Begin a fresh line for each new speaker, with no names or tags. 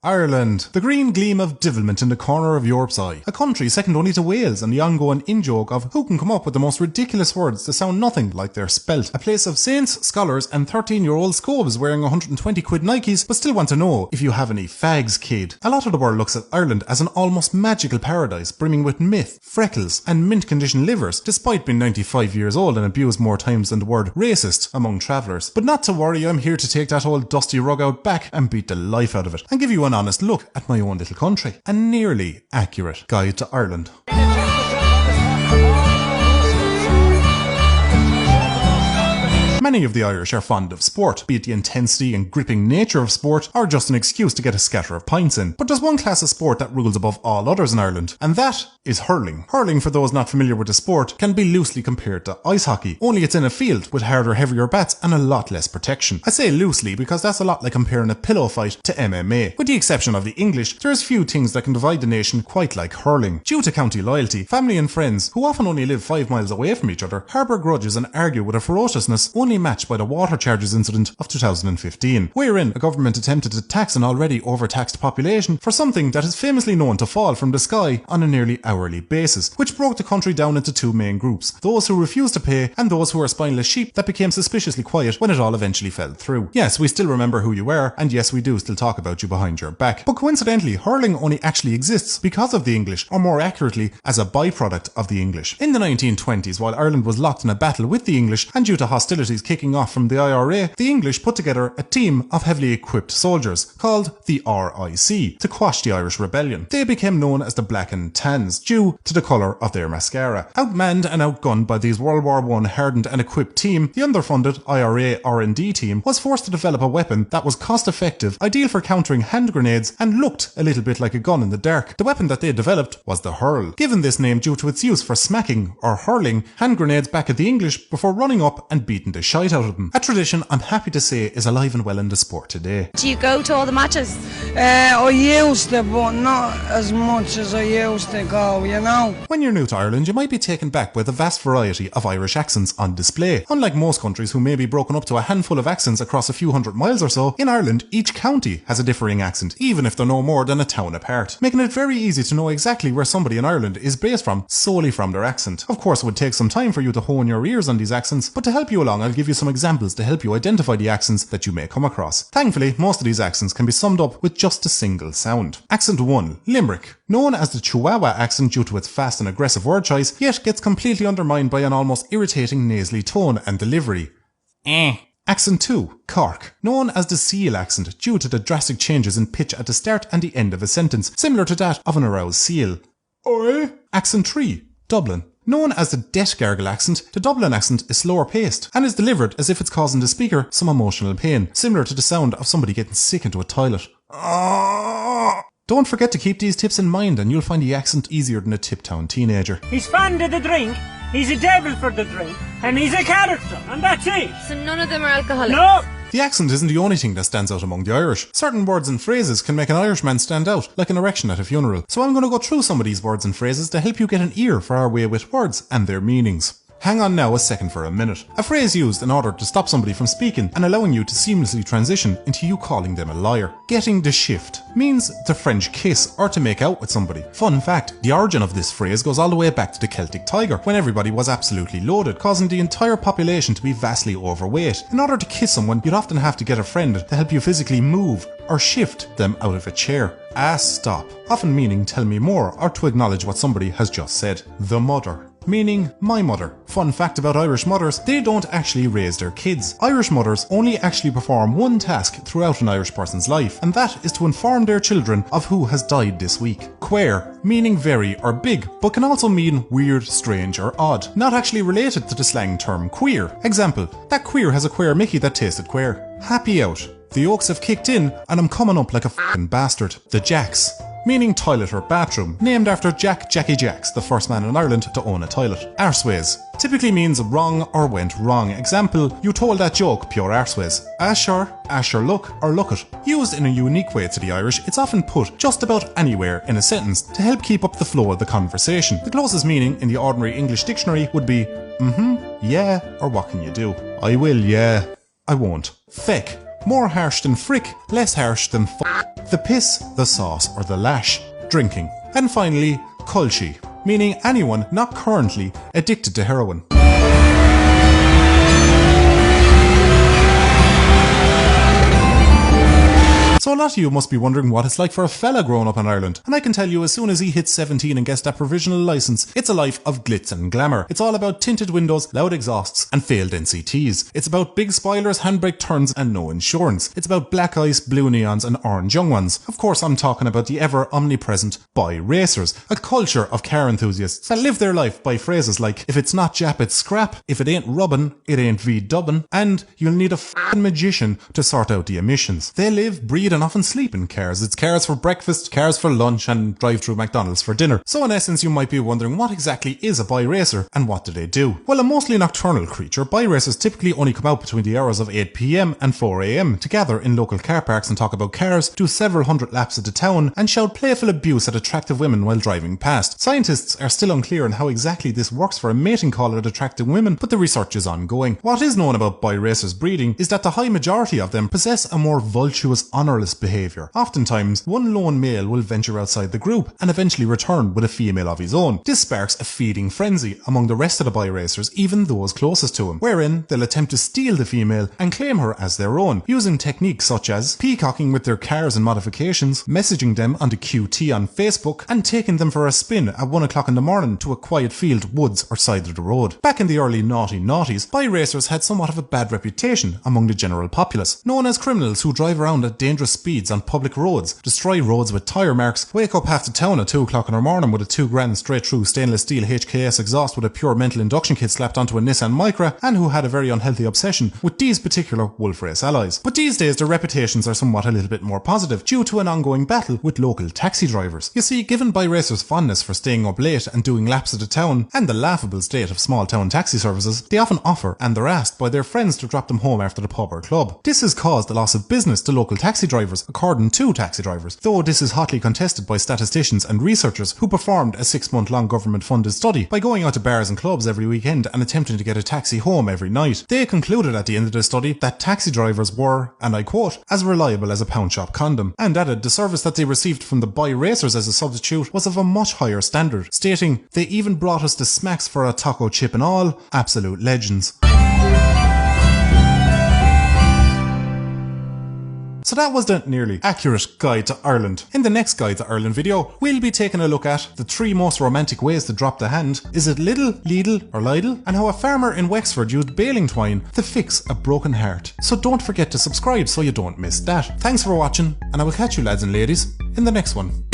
Ireland, the green gleam of devilment in the corner of Europe's eye. A country second only to Wales and the ongoing in-joke of who can come up with the most ridiculous words that sound nothing like they're spelt. A place of saints, scholars and 13-year-old scobes wearing 120 quid Nikes but still want to know if you have any fags, kid. A lot of the world looks at Ireland as an almost magical paradise brimming with myth, freckles and mint-conditioned livers, despite being 95 years old and abused more times than the word racist among travellers. But not to worry, I'm here to take that old dusty rug out back and beat the life out of it and give you an honest look at my own little country. A nearly accurate guide to Ireland. Many of the Irish are fond of sport, be it the intensity and gripping nature of sport or just an excuse to get a scatter of pints in. But there's one class of sport that rules above all others in Ireland, and that is hurling. Hurling, for those not familiar with the sport, can be loosely compared to ice hockey, only it's in a field with harder, heavier bats and a lot less protection. I say loosely because that's a lot like comparing a pillow fight to MMA. With the exception of the English, there's few things that can divide the nation quite like hurling. Due to county loyalty, family and friends, who often only live 5 miles away from each other, harbour grudges and argue with a ferociousness only matched by the water charges incident of 2015, wherein a government attempted to tax an already overtaxed population for something that is famously known to fall from the sky on a nearly hourly basis, which broke the country down into two main groups: those who refused to pay and those who were spineless sheep that became suspiciously quiet when it all eventually fell through. Yes, we still remember who you were, and yes, we do still talk about you behind your back. But coincidentally, hurling only actually exists because of the English, or more accurately, as a byproduct of the English. In the 1920s, while Ireland was locked in a battle with the English, and due to hostilities kicking off from the IRA, the English put together a team of heavily equipped soldiers, called the RIC, to quash the Irish rebellion. They became known as the Black and Tans, due to the colour of their mascara. Outmanned and outgunned by these World War I hardened and equipped team, the underfunded IRA R&D team was forced to develop a weapon that was cost effective, ideal for countering hand grenades, and looked a little bit like a gun in the dark. The weapon that they developed was the hurl, given this name due to its use for smacking or hurling hand grenades back at the English before running up and beating the shite out of them. A tradition I'm happy to say is alive and well in the sport today.
Do you go to all the matches?
I used to, but not as much as I used to go, you know.
When you're new to Ireland, you might be taken back by the vast variety of Irish accents on display. Unlike most countries who may be broken up to a handful of accents across a few hundred miles or so, in Ireland, each county has a differing accent, even if they're no more than a town apart, making it very easy to know exactly where somebody in Ireland is based from, solely from their accent. Of course, it would take some time for you to hone your ears on these accents, but to help you along, I'll give you some examples to help you identify the accents that you may come across. Thankfully, most of these accents can be summed up with just a single sound. Accent 1. Limerick. Known as the Chihuahua accent due to its fast and aggressive word choice, yet gets completely undermined by an almost irritating nasally tone and delivery. Accent 2. Cork. Known as the seal accent due to the drastic changes in pitch at the start and the end of a sentence, similar to that of an aroused seal. Oi. Accent 3. Dublin. Known as the death gargle accent, the Dublin accent is slower paced and is delivered as if it's causing the speaker some emotional pain, similar to the sound of somebody getting sick into a toilet. Don't forget to keep these tips in mind and you'll find the accent easier than a Tiptown teenager.
He's fond of the drink, he's a devil for the drink, and he's a character, and that's it.
So none of them are alcoholics?
No!
The accent isn't the only thing that stands out among the Irish. Certain words and phrases can make an Irishman stand out, like an erection at a funeral. So I'm going to go through some of these words and phrases to help you get an ear for our way with words and their meanings. Hang on now a second for a minute. A phrase used in order to stop somebody from speaking and allowing you to seamlessly transition into you calling them a liar. Getting the shift means to French kiss or to make out with somebody. Fun fact, the origin of this phrase goes all the way back to the Celtic tiger, when everybody was absolutely loaded, causing the entire population to be vastly overweight. In order to kiss someone, you'd often have to get a friend to help you physically move or shift them out of a chair. Stop, often meaning tell me more or to acknowledge what somebody has just said. The mother. Meaning my mother. Fun fact about Irish mothers, they don't actually raise their kids. Irish mothers only actually perform one task throughout an Irish person's life, and that is to inform their children of who has died this week. Queer, meaning very or big, but can also mean weird, strange or odd. Not actually related to the slang term queer. Example, that queer has a queer Mickey that tasted queer. Happy out. The yolks have kicked in and I'm coming up like a f***ing bastard. The Jacks. Meaning toilet or bathroom, named after Jackie Jacks, the first man in Ireland to own a toilet. Arseways typically means wrong or went wrong. Example, you told that joke, pure arseways. Asher look or look it. Used in a unique way to the Irish, it's often put just about anywhere in a sentence to help keep up the flow of the conversation. The closest meaning in the ordinary English dictionary would be yeah, or what can you do? I will, yeah. I won't. Feck. More harsh than frick, less harsh than the piss, the sauce or the lash. Drinking. And finally, culchi, meaning anyone not currently addicted to heroin. So a lot of you must be wondering what it's like for a fella growing up in Ireland. And I can tell you, as soon as he hits 17 and gets that provisional licence, it's a life of glitz and glamour. It's all about tinted windows, loud exhausts and failed NCTs. It's about big spoilers, handbrake turns and no insurance. It's about black ice, blue neons and orange young ones. Of course, I'm talking about the ever omnipresent boy racers, a culture of car enthusiasts that live their life by phrases like, if it's not Jap, it's scrap, if it ain't rubbin', it ain't V-dubbin', and you'll need a f***ing magician to sort out the emissions. They live, breathe and often sleep in cars. It's cars for breakfast, cars for lunch and drive-through McDonald's for dinner. So in essence, you might be wondering, what exactly is a boy racer and what do they do? Well, a mostly nocturnal creature, boy racers typically only come out between the hours of 8 PM and 4 AM to gather in local car parks and talk about cars, do several hundred laps of the town and shout playful abuse at attractive women while driving past. Scientists are still unclear on how exactly this works for a mating call at attractive women, but the research is ongoing. What is known about boy racers breeding is that the high majority of them possess a more vultuous, honourless behaviour. Oftentimes, one lone male will venture outside the group and eventually return with a female of his own. This sparks a feeding frenzy among the rest of the boy racers, even those closest to him, wherein they'll attempt to steal the female and claim her as their own, using techniques such as peacocking with their cars and modifications, messaging them on the QT on Facebook, and taking them for a spin at 1 o'clock in the morning to a quiet field, woods or side of the road. Back in the early naughty noughties, boy racers had somewhat of a bad reputation among the general populace, known as criminals who drive around at dangerous speeds on public roads, destroy roads with tyre marks, wake up half the town at 2 o'clock in the morning with a 2 grand straight through stainless steel HKS exhaust with a pure mental induction kit slapped onto a Nissan Micra, and who had a very unhealthy obsession with these particular wolf race allies. But these days their reputations are somewhat a little bit more positive due to an ongoing battle with local taxi drivers. You see, given boy racers' fondness for staying up late and doing laps of the town and the laughable state of small town taxi services, they often offer and they're asked by their friends to drop them home after the pub or club. This has caused a loss of business to local taxi drivers, according to taxi drivers, though this is hotly contested by statisticians and researchers who performed a 6-month-long government-funded study by going out to bars and clubs every weekend and attempting to get a taxi home every night. They concluded at the end of the study that taxi drivers were, and I quote, as reliable as a pound shop condom, and added the service that they received from the boy racers as a substitute was of a much higher standard, stating, they even brought us the smacks for a taco chip and all, absolute legends. So that was the nearly accurate guide to Ireland. In the next Guide to Ireland video, we'll be taking a look at the 3 most romantic ways to drop the hand. Is it Lidl, Lidl or Lidl? And how a farmer in Wexford used baling twine to fix a broken heart. So don't forget to subscribe so you don't miss that. Thanks for watching, and I will catch you lads and ladies in the next one.